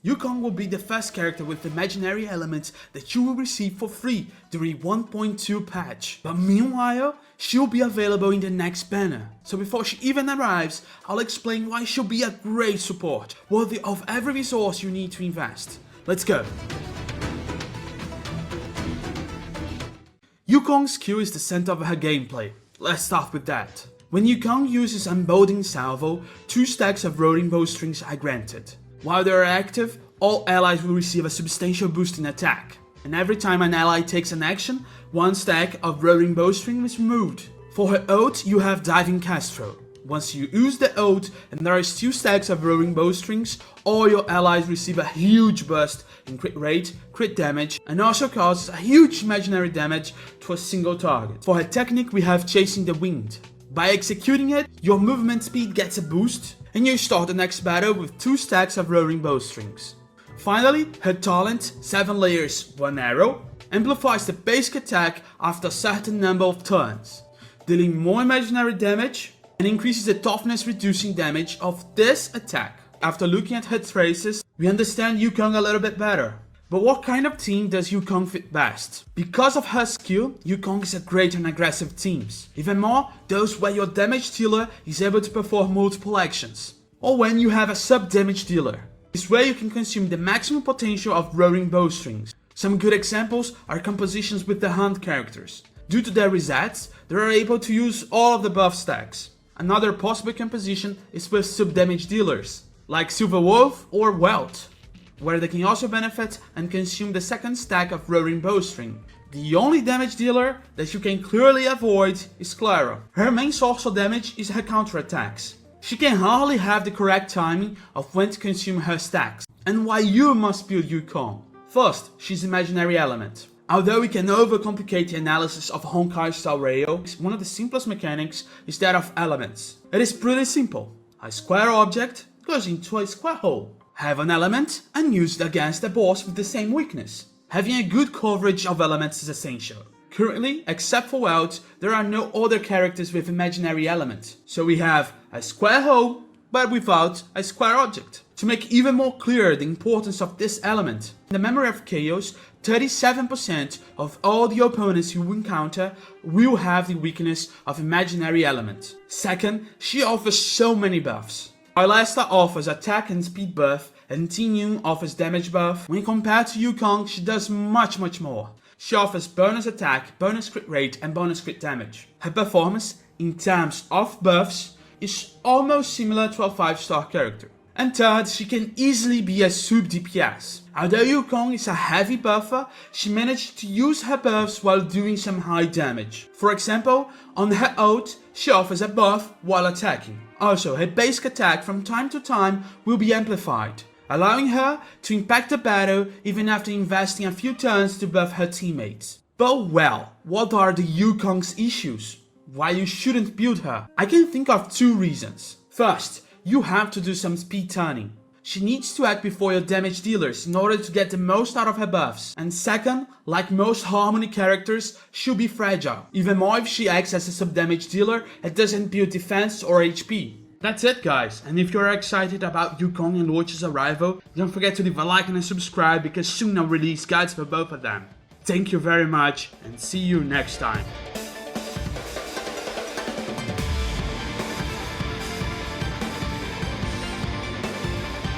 Yukong will be the first character with imaginary elements that you will receive for free during 1.2 patch. But meanwhile, she'll be available in the next banner. So before she even arrives, I'll explain why she'll be a great support, worthy of every resource you need to invest. Let's go! Yukong's skill is the center of her gameplay. Let's start with that. When Yukong uses Emboldened Salvo, 2 stacks of rolling bowstrings are granted. While they are active, all allies will receive a substantial boost in attack. And every time an ally takes an action, 1 stack of rolling bowstring is removed. For her ult, you have Diving Castro. Once you use the ult and there is 2 stacks of rolling bowstrings, all your allies receive a huge burst in crit rate, crit damage, and also causes a huge imaginary damage to a single target. For her technique, we have Chasing the Wind. By executing it, your movement speed gets a boost, and you start the next battle with 2 stacks of rolling bowstrings. Finally, her talent, 7 layers, 1 arrow, amplifies the basic attack after a certain number of turns, dealing more imaginary damage, and increases the toughness reducing damage of this attack. After looking at her traces, we understand Yukong a little bit better. But what kind of team does Yukong fit best? Because of her skill, Yukong is a great on aggressive teams. Even more, those where your damage dealer is able to perform multiple actions. Or when you have a sub-damage dealer. This way you can consume the maximum potential of rolling bowstrings. Some good examples are compositions with the Hunt characters. Due to their resets, they are able to use all of the buff stacks. Another possible composition is with sub-damage dealers, like Silver Wolf or Welt, where they can also benefit and consume the 2nd stack of rolling bowstring. The only damage dealer that you can clearly avoid is Clara. Her main source of damage is her counterattacks. She can hardly have the correct timing of when to consume her stacks, and why you must build Yukong. First, she's imaginary element. Although we can overcomplicate the analysis of Honkai Star Rail, one of the simplest mechanics is that of elements. It is pretty simple. A square object goes into a square hole. Have an element and use it against a boss with the same weakness. Having a good coverage of elements is essential. Currently, except for Welt, there are no other characters with imaginary element. So we have a square hole, but without a square object. To make even more clear the importance of this element, in the Memory of Chaos, 37% of all the opponents you encounter will have the weakness of imaginary element. Second, she offers so many buffs. While Asta offers attack and speed buff, and Tinyun offers damage buff, when compared to Yukong, she does much more. She offers bonus attack, bonus crit rate, and bonus crit damage. Her performance, in terms of buffs, is almost similar to a 5-star character. And third, she can easily be a sub DPS. Although Yukong is a heavy buffer, she managed to use her buffs while doing some high damage. For example, on her ult, she offers a buff while attacking. Also, her basic attack from time to time will be amplified, allowing her to impact the battle even after investing a few turns to buff her teammates. But well, what are the Yukong's issues? Why you shouldn't build her? I can think of 2 reasons. First, you have to do some speed turning. She needs to act before your damage dealers in order to get the most out of her buffs. And second, like most Harmony characters, she'll be fragile. Even more if she acts as a sub-damage dealer and doesn't build defense or HP. That's it guys, and if you're excited about Yukong and Watch's arrival, don't forget to leave a like and a subscribe because soon I'll release guides for both of them. Thank you very much and see you next time.